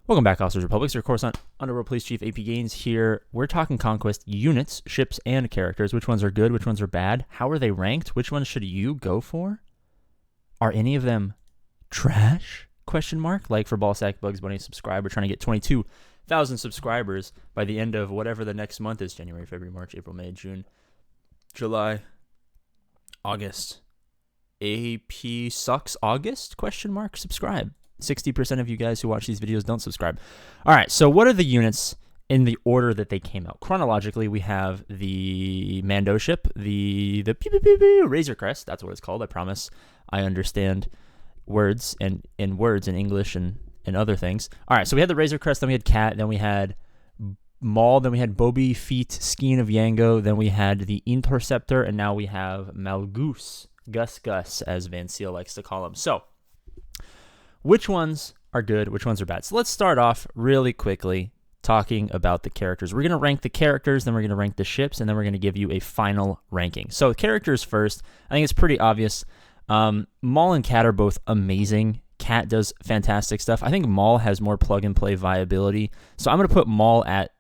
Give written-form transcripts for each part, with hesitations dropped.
Welcome back, Officers Republic. Your Coruscant Underworld Police Chief APGAINS here. We're talking Conquest units, ships, and characters. Which ones are good? Which ones are bad? How are they ranked? Which ones should you go for? Are any of them trash? Question mark. Like for Ballsack, Bugs Bunny, subscribe. We're trying to get 22,000 subscribers by the end of whatever the next month is. January, February, March, April, May, June, July, August. AP sucks August? Question mark. Subscribe. 60% of you guys who watch these videos don't subscribe. All right, so what are the units in the order that they came out? Chronologically, we have the Mando ship, the Razor Crest. That's what it's called. I promise I understand words and words in English and other things. All right, so we had the Razor Crest, then we had Cat, then we had Maul, then we had Boba Fett, Skein of Yango, then we had the Interceptor, and now we have Malgus, Gus, as Van Seal likes to call him. So, which ones are good? Which ones are bad? So let's start off really quickly talking about the characters. We're going to rank the characters, then we're going to rank the ships, and then we're going to give you a final ranking. So characters first. I think it's pretty obvious. Maul and Cat are both amazing. Cat does fantastic stuff. I think Maul has more plug-and-play viability. So I'm going to put Maul at,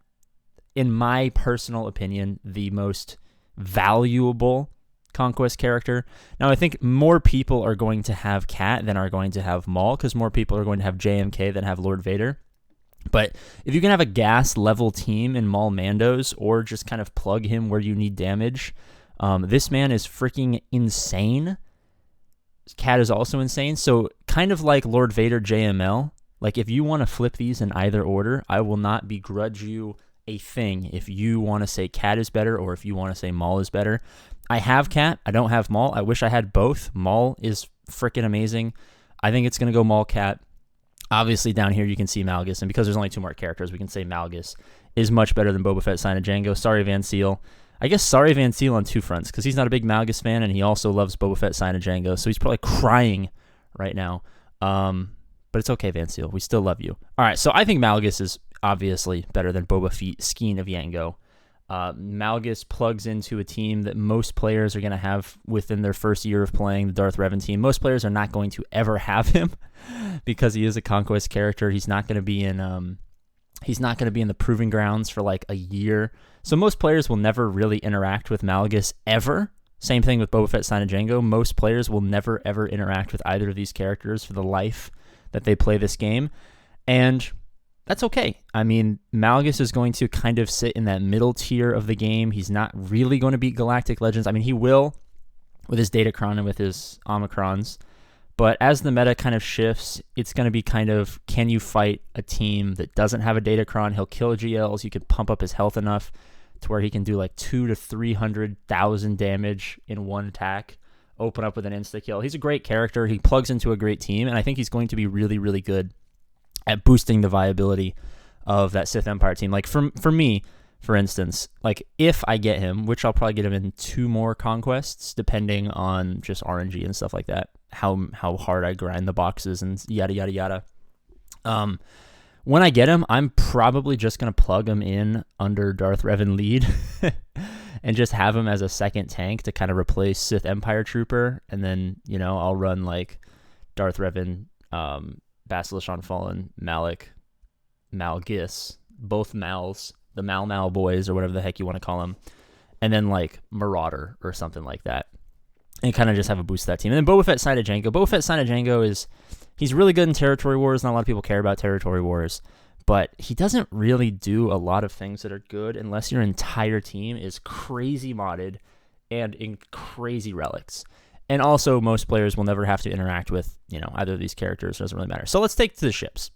in my personal opinion, the most valuable Conquest character. Now, I think more people are going to have Cat than are going to have Maul, because more people are going to have JMK than have Lord Vader. But if you can have a gas level team in Maul Mandos, or just kind of plug him where you need damage, this man is freaking insane. Cat is also insane. So kind of like Lord Vader JML, like if you want to flip these in either order, I will not begrudge you a thing if you want to say Cat is better or if you want to say Maul is better. I have Cat. I don't have Maul. I wish I had both. Maul is freaking amazing. I think it's going to go Maul, Cat. Obviously, down here you can see Malgus, and because there's only two more characters, we can say Malgus is much better than Boba Fett, Sign of Django. Sorry, Van Seal. I guess sorry, Van Seal on two fronts, because he's not a big Malgus fan, and he also loves Boba Fett, Sign of Django, so he's probably crying right now. But it's okay, Van Seal. We still love you. All right, so I think Malgus is obviously better than Boba Fett, Skein of Yango. Malgus plugs into a team that most players are going to have within their first year of playing the Darth Revan team. Most players are not going to ever have him because he is a Conquest character. He's not going to be in the Proving Grounds for like a year. So most players will never really interact with Malgus ever. Same thing with Boba Fett, Sign of Django. Most players will never ever interact with either of these characters for the life that they play this game. And that's okay. I mean, Malgus is going to kind of sit in that middle tier of the game. He's not really going to beat Galactic Legends. I mean, he will with his Datacron and with his Omicrons. But as the meta kind of shifts, it's going to be kind of, can you fight a team that doesn't have a Datacron? He'll kill GLs. You can pump up his health enough to where he can do like 200,000 to 300,000 damage in one attack, open up with an insta-kill. He's a great character. He plugs into a great team, and I think he's going to be really, really good at boosting the viability of that Sith Empire team. Like for me, for instance, like if I get him, which I'll probably get him in 2 more conquests, depending on just RNG and stuff like that, how hard I grind the boxes and yada, yada, yada. When I get him, I'm probably just going to plug him in under Darth Revan lead and just have him as a second tank to kind of replace Sith Empire Trooper. And then, I'll run like Darth Revan, Basilisk Fallen, Malgus, both Mals, the Mal boys, or whatever the heck you want to call them, and then like Marauder or something like that, and kind of just have a boost to that team. And then Boba Fett, Sign of Django. Boba Fett, Sign of Django he's really good in Territory Wars. Not a lot of people care about Territory Wars, but he doesn't really do a lot of things that are good unless your entire team is crazy modded and in crazy relics. And also, most players will never have to interact with, either of these characters. It doesn't really matter. So let's take to the ships.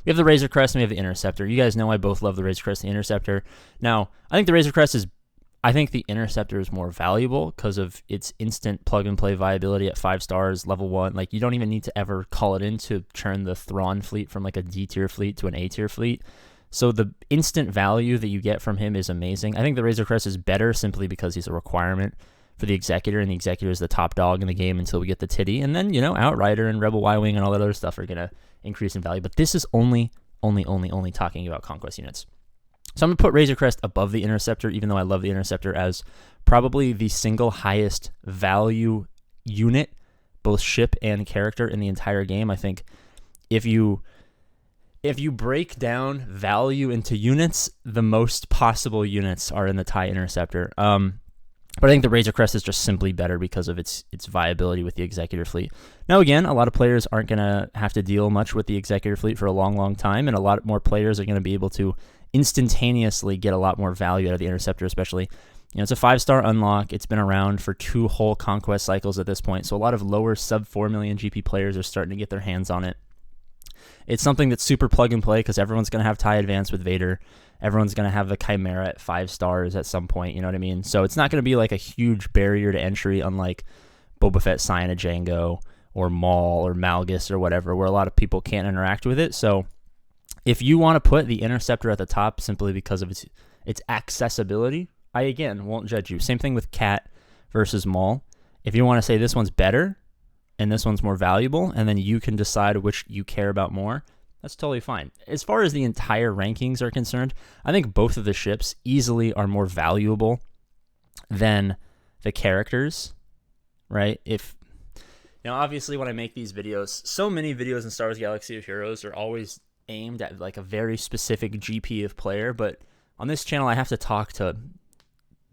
We have the Razor Crest and we have the Interceptor. You guys know I both love the Razor Crest and the Interceptor. Now, I think the Interceptor is more valuable because of its instant plug-and-play viability at 5 stars, level 1. Like, you don't even need to ever call it in to turn the Thrawn fleet from like a D-tier fleet to an A-tier fleet. So the instant value that you get from him is amazing. I think the Razor Crest is better simply because he's a requirement for the Executor, and the Executor is the top dog in the game until we get the Titty, and then, Outrider and Rebel Y-Wing and all that other stuff are going to increase in value, but this is only talking about Conquest units. So I'm going to put Razor Crest above the Interceptor, even though I love the Interceptor as probably the single highest value unit, both ship and character, in the entire game. I think if you if you break down value into units, the most possible units are in the TIE Interceptor. But I think the Razor Crest is just simply better because of its viability with the Executor fleet. Now, again, a lot of players aren't going to have to deal much with the Executor fleet for a long, long time, and a lot more players are going to be able to instantaneously get a lot more value out of the Interceptor, especially. It's a 5-star unlock. It's been around for 2 whole Conquest cycles at this point, so a lot of lower sub 4 million GP players are starting to get their hands on it. It's something that's super plug and play because everyone's going to have TIE Advance with Vader. Everyone's going to have the Chimera at 5 stars at some point, you know what I mean? So it's not going to be like a huge barrier to entry, unlike Boba Fett, Cyan of Django, or Maul, or Malgus, or whatever, where a lot of people can't interact with it. So if you want to put the Interceptor at the top simply because of its accessibility, I, again, won't judge you. Same thing with Cat versus Maul. If you want to say this one's better, and this one's more valuable, and then you can decide which you care about more, that's totally fine. As far as the entire rankings are concerned, I think both of the ships easily are more valuable than the characters, right? Obviously when I make these videos, so many videos in Star Wars Galaxy of Heroes are always aimed at like a very specific GP of player, but on this channel I have to talk to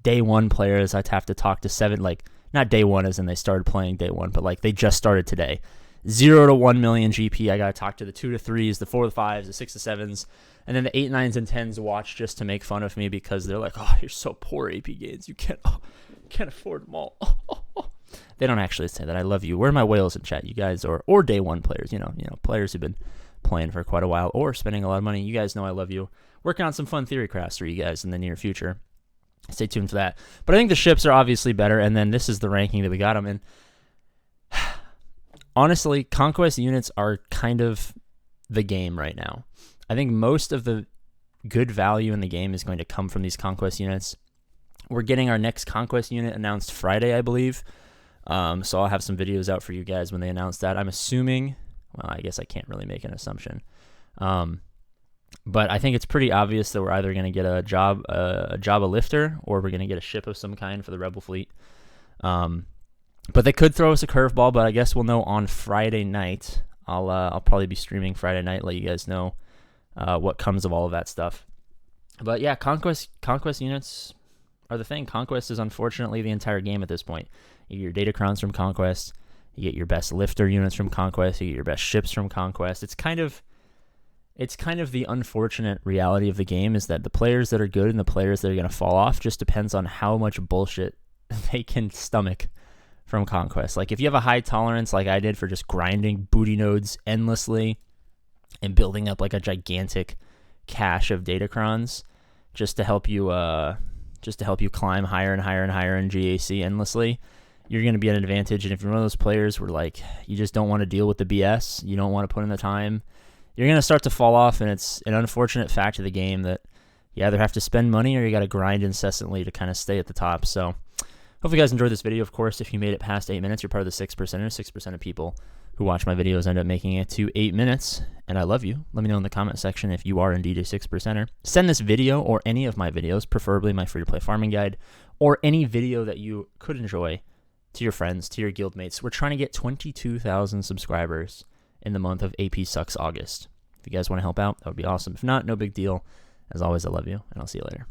day one players. I have to talk to 7, not day one as in they started playing day one, but they just started today. 0 to 1 million GP, I got to talk to the 2 to 3s, the 4 to 5s, the 6 to 7s, and then the 8, 9s, and 10s watch just to make fun of me because they're like, oh, you're so poor, APGAINS. You can't afford them all. They don't actually say that. I love you. Where are my whales in chat, you guys? Or day one players, players who've been playing for quite a while or spending a lot of money. You guys know I love you. Working on some fun theory crafts for you guys in the near future. Stay tuned for that. But I think the ships are obviously better, and then this is the ranking that we got them in. Honestly, Conquest units are kind of the game right now. I think most of the good value in the game is going to come from these Conquest units. We're getting our next Conquest unit announced Friday, I believe. So I'll have some videos out for you guys when they announce that. I'm assuming, well, I guess I can't really make an assumption. But I think it's pretty obvious that we're either going to get a Jabba lifter, or we're going to get a ship of some kind for the Rebel fleet. But they could throw us a curveball, but I guess we'll know on Friday night. I'll probably be streaming Friday night, let you guys know what comes of all of that stuff. But yeah, Conquest units are the thing. Conquest is unfortunately the entire game at this point. You get your Datacrons from Conquest, you get your best lifter units from Conquest, you get your best ships from Conquest. It's kind of the unfortunate reality of the game is that the players that are good and the players that are going to fall off just depends on how much bullshit they can stomach from Conquest. If you have a high tolerance like I did for just grinding booty nodes endlessly and building up a gigantic cache of Datacrons just to help you climb higher and higher and higher in GAC endlessly, you're going to be at an advantage. And if you're one of those players where you just don't want to deal with the BS, you don't want to put in the time, you're going to start to fall off, and it's an unfortunate fact of the game that you either have to spend money or you got to grind incessantly to kind of stay at the top. So hopefully you guys enjoyed this video. Of course, if you made it past 8 minutes, you're part of the 6%. 6% of people who watch my videos end up making it to 8 minutes, and I love you. Let me know in the comment section if you are indeed a 6%er. Send this video or any of my videos, preferably my free-to-play farming guide, or any video that you could enjoy to your friends, to your guildmates. We're trying to get 22,000 subscribers in the month of AP Sucks August. If you guys want to help out, that would be awesome. If not, no big deal. As always, I love you, and I'll see you later.